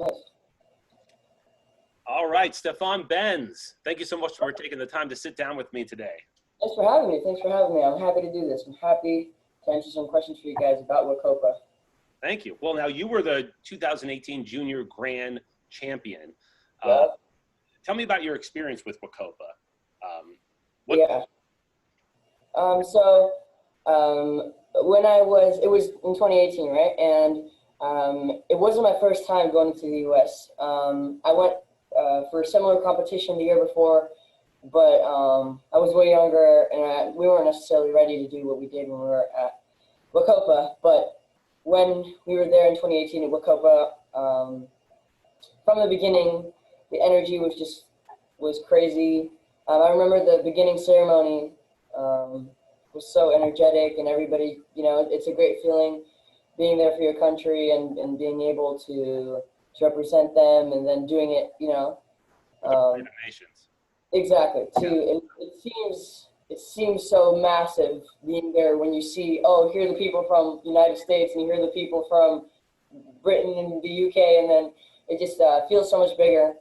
Nice. All right, Stefan Benz, thank you so much for taking the time to sit down with me today. Thanks for having me. Thanks for having me. I'm happy to do this. I'm happy to answer some questions for you guys about Wacopa. Thank you. Well, now you were the 2018 Junior Grand Champion. Yeah. Tell me about your experience with Wacopa. Yeah. When it was in 2018, right? And it wasn't my first time going to the U.S. I went for a similar competition the year before, but I was way younger, and we weren't necessarily ready to do what we did when we were at Wacopa. But when we were there in 2018 at Wacopa, from the beginning, the energy was crazy. I remember the beginning ceremony was so energetic, and everybody, it's a great feeling being there for your country and being able to represent them, and then doing it, Nations. Exactly. It seems so massive being there when you see, oh, here are the people from the United States, and you hear the people from Britain and the UK, and then it just feels so much bigger.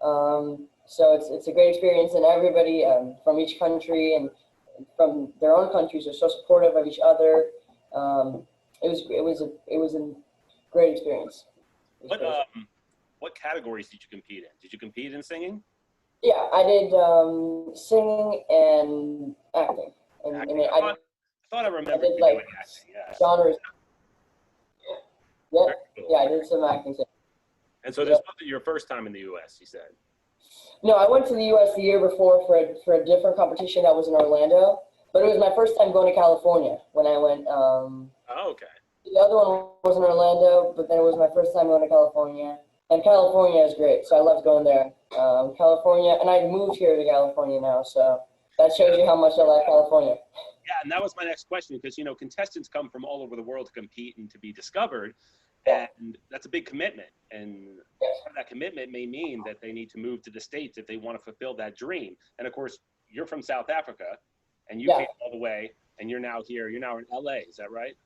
So it's a great experience, and everybody from each country and from their own countries are so supportive of each other. It was a great experience. What categories did you compete in? Did you compete in singing? Yeah, I did singing and acting. I thought I remembered I did you doing acting. Yeah. Genres. Yeah, Cool. yeah, I did some acting. And so this wasn't your first time in the U.S., you said? No, I went to the U.S. the year before for a different competition that was in Orlando, but it was my first time going to California when I went. Oh, okay. The other one was in Orlando, but then it was my first time going to California. And California is great, so I loved going there. California, and I moved here to California now, so that shows you how much I like California. Yeah, and that was my next question, because, contestants come from all over the world to compete and to be discovered, and that's a big commitment. And part of that commitment may mean that they need to move to the States if they want to fulfill that dream. And, of course, you're from South Africa, and you came all the way, and you're now here. You're now in L.A., is that right?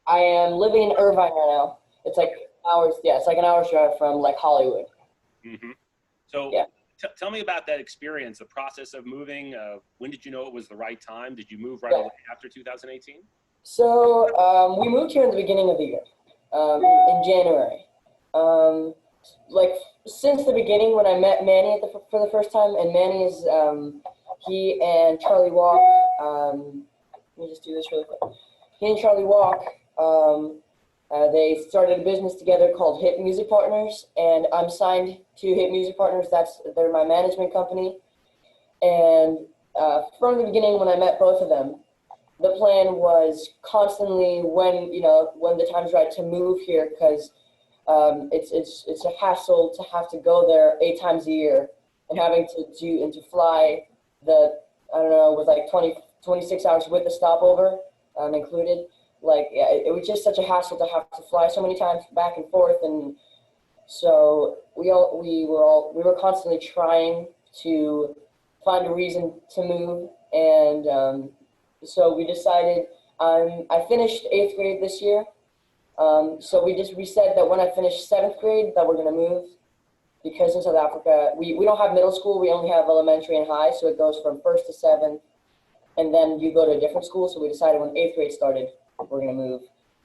I am living in Irvine right now. It's like hours. Yeah, it's like an hour's drive from like Hollywood. Mm-hmm. So tell me about that experience, the process of moving. When did you know it was the right time? Did you move right away after 2018? So we moved here in the beginning of the year, in January. Like since the beginning when I met Manny for the first time, and Manny is he and Charlie Walk. Let me just do this really quick. He and Charlie Walk. They started a business together called Hit Music Partners, and I'm signed to Hit Music Partners. They're my management company. And from the beginning, when I met both of them, the plan was constantly when the time's right to move here, because it's a hassle to have to go there 8 times a year and having to fly with like 26 hours with the stopover included. Like, yeah, it was just such a hassle to have to fly so many times back and forth, and so we were constantly trying to find a reason to move, and so we decided. I finished 8th grade this year, so we said that when I finished 7th grade that we're gonna move, because in South Africa we don't have middle school, we only have elementary and high, so it goes from 1st to 7th, and then you go to a different school. So we decided when 8th grade started, we're gonna move.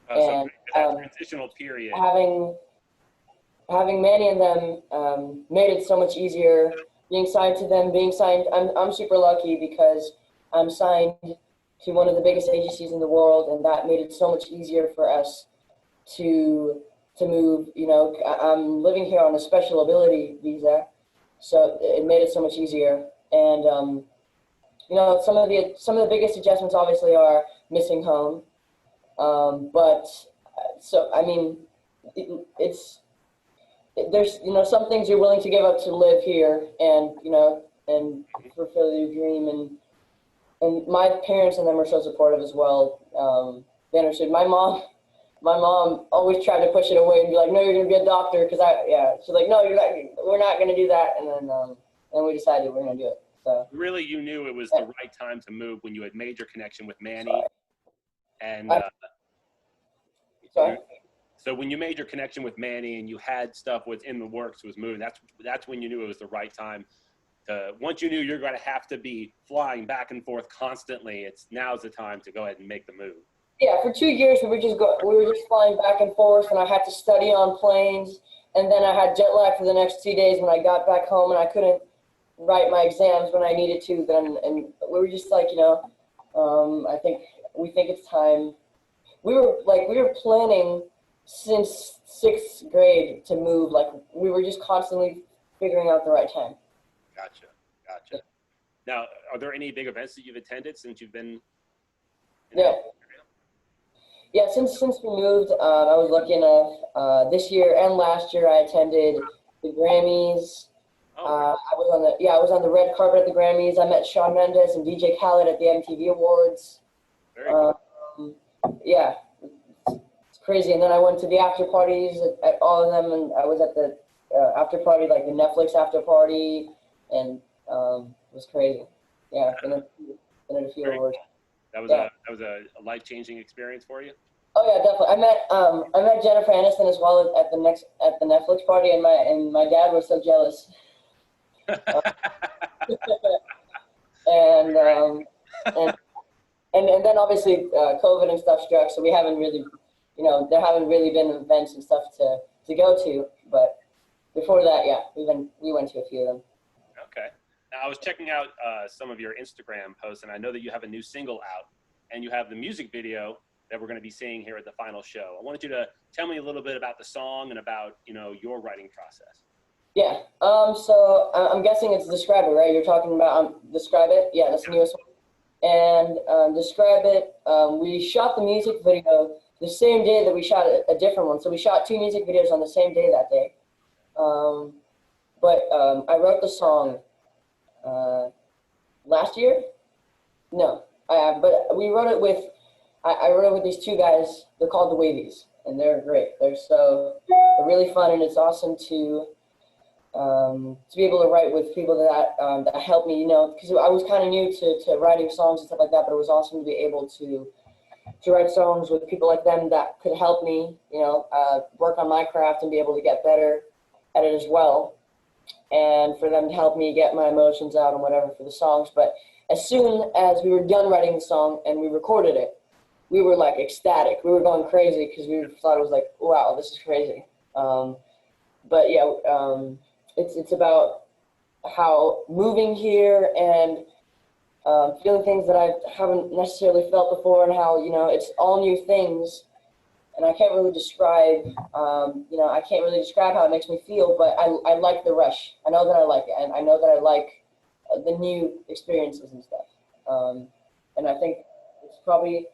And that transitional period. Having Manny and them made it so much easier. Being signed to them, I'm super lucky because I'm signed to one of the biggest agencies in the world, and that made it so much easier for us to move. I'm living here on a special ability visa, so it made it so much easier. And some of the biggest adjustments obviously are missing home. But so I mean, there's some things you're willing to give up to live here, and and fulfill your dream, and my parents and them are so supportive as well. They understood. My mom always tried to push it away and be like, no, you're gonna be a doctor, because she's like, no, we're not gonna do that, and then we decided we're gonna do it. So really, you knew it was the right time to move when you had made your connection with Manny. Sorry. And Sorry? So when you made your connection with Manny and you had stuff was in the works, was moving, that's when you knew it was the right time to, once you knew you're going to have to be flying back and forth constantly, now's the time to go ahead and make the move. Yeah, for 2 years we were just flying back and forth, and I had to study on planes, and then I had jet lag for the next 2 days when I got back home, and I couldn't write my exams when I needed to. And we were just like, we think it's time. We were planning since 6th grade to move. Like, we were just constantly figuring out the right time. Gotcha. Now, are there any big events that you've attended since you've been in Yeah. Yeah, since we moved, I was lucky enough. This year and last year, I attended the Grammys. I was on the red carpet at the Grammys. I met Shawn Mendes and DJ Khaled at the MTV Awards. Very cool. Yeah, it's crazy. And then I went to the after parties at all of them, and I was at the after party, like the Netflix after party, and it was crazy. Yeah, and then a few awards. That was a life-changing experience for you? Oh yeah, definitely. I met Jennifer Aniston as well at the Netflix party, and my dad was so jealous. And then obviously COVID and stuff struck, so we haven't really, there haven't really been events and stuff to go to. But before that, yeah, we went to a few of them. Okay. Now I was checking out some of your Instagram posts, and I know that you have a new single out, and you have the music video that we're going to be seeing here at the final show. I wanted you to tell me a little bit about the song and about your writing process. Yeah. So I'm guessing it's Describe It, right? You're talking about Describe It. Yeah, that's the newest one. And Describe It. We shot the music video the same day that we shot a different one. So we shot 2 music videos on the same day that day. But I wrote the song last year. No, but we wrote it with. I wrote it with these 2 guys. They're called the Wavies, and they're great. They're really fun, and it's awesome to be able to write with people that help me, because I was kind of new to writing songs and stuff like that, but it was awesome to be able to write songs with people like them that could help me, work on my craft and be able to get better at it as well, and for them to help me get my emotions out and whatever for the songs. But as soon as we were done writing the song and we recorded it, we were like ecstatic. We were going crazy because we thought it was like, wow, this is crazy. But yeah, it's about how moving here and feeling things that I haven't necessarily felt before, and how it's all new things, and I can't really describe how it makes me feel, but I like the rush. I know that I like it, and I know that I like the new experiences and stuff. And I think it's probably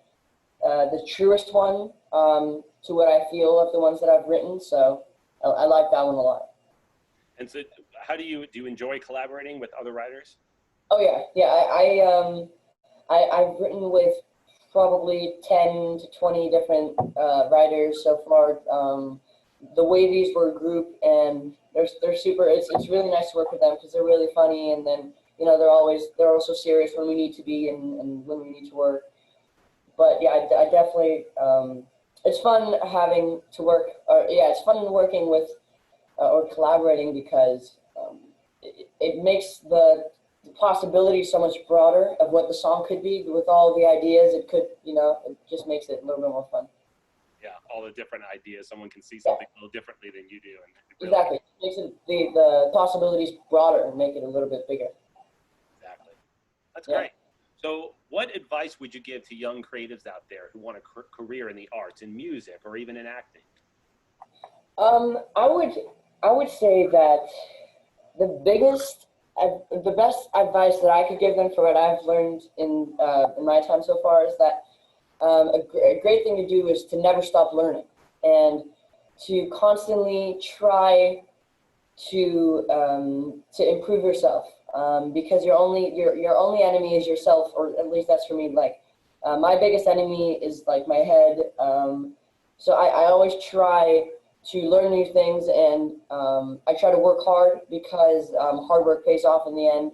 the truest one to what I feel of the ones that I've written. So I like that one a lot. And so, how do you enjoy collaborating with other writers? Oh yeah. I've written with probably 10 to 20 different writers so far. The Wavies were a group, and they're super. It's really nice to work with them because they're really funny, and then they're also serious when we need to be and when we need to work. But yeah, I definitely it's fun having to work. It's fun working with or collaborating because it makes the possibility so much broader of what the song could be. With all the ideas, it could, it just makes it a little bit more fun. Yeah, all the different ideas. Someone can see something a little differently than you do. And really exactly. It makes it the possibilities broader and make it a little bit bigger. Exactly. That's great. So what advice would you give to young creatives out there who want a career in the arts, in music, or even in acting? I would say that the best advice that I could give them for what I've learned in my time so far is that a great thing to do is to never stop learning and to constantly try to improve yourself, because your only enemy is yourself, or at least that's for me. Like my biggest enemy is like my head. So I always try to learn new things, and I try to work hard because hard work pays off in the end.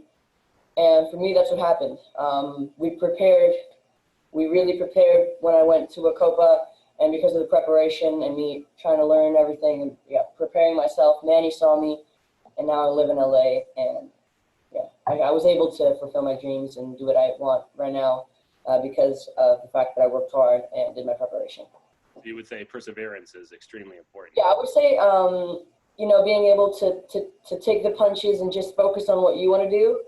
And for me, that's what happened. We really prepared when I went to Acopa, and because of the preparation and me trying to learn everything and preparing myself, Manny saw me, and now I live in LA, and I was able to fulfill my dreams and do what I want right now because of the fact that I worked hard and did my preparation. You would say perseverance is extremely important. Yeah, I would say, being able to take the punches and just focus on what you want to do,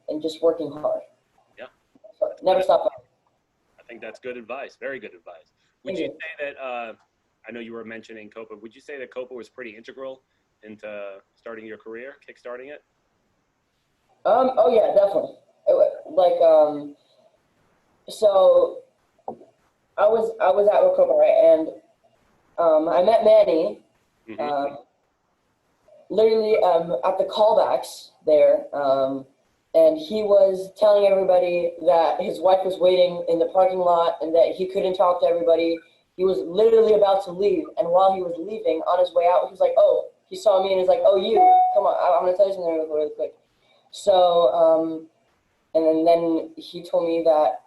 and just working hard. Yeah. So never stop learning. I think that's good advice. Very good advice. Would you say that, I know you were mentioning Copa, would you say that Copa was pretty integral into starting your career, kickstarting it? Oh yeah, definitely. So I was at Crocker, right, and I met Manny, literally at the callbacks there, and he was telling everybody that his wife was waiting in the parking lot and that he couldn't talk to everybody. He was literally about to leave, and while he was leaving, on his way out, he was like, "Oh," he saw me and he's like, "Oh, you, come on, I'm gonna tell you something really quick." So, and then he told me that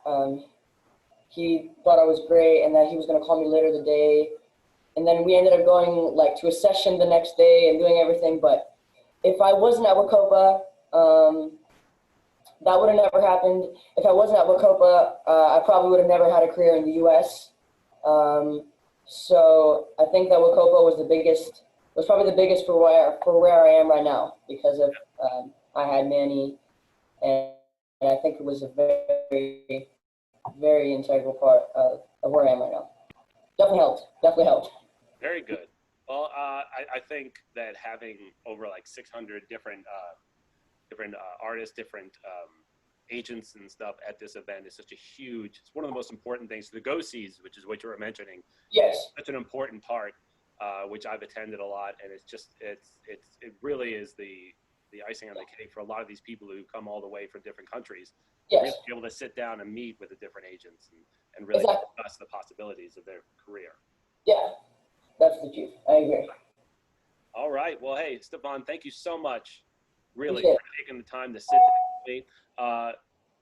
he thought I was great and that he was gonna call me later the day. And then we ended up going like to a session the next day and doing everything. But if I wasn't at Wacopa, that would have never happened. If I wasn't at Wacopa, I probably would have never had a career in the U.S. So I think that Wacopa was probably the biggest for where I am right now because of I had Manny, and I think it was a very, very integral part of where I am right now. Definitely helped. Very good. Well, I think that having over like 600 different artists, different agents and stuff at this event is it's one of the most important things. The go-sees, which is what you were mentioning. Yes. Such an important part, which I've attended a lot, and it really is the icing on the cake for a lot of these people who come all the way from different countries. Yes. Really be able to sit down and meet with the different agents and really discuss the possibilities of their career. Yeah, that's the truth. I agree. All right. Well, hey, Stefan, thank you so much, really, for taking the time to sit down with me.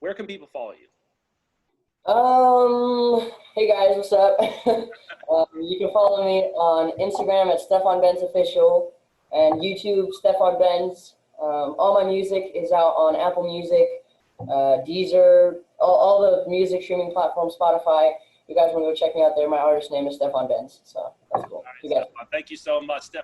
Where can people follow you? Hey guys, what's up? You can follow me on Instagram at Stefan Benz Official and YouTube, Stefan Benz. All my music is out on Apple Music, Deezer, all the music streaming platforms, Spotify. You guys want to go check me out there? My artist name is Stefan Benz. So that's cool. Right, Stefan, thank you so much, Stefan.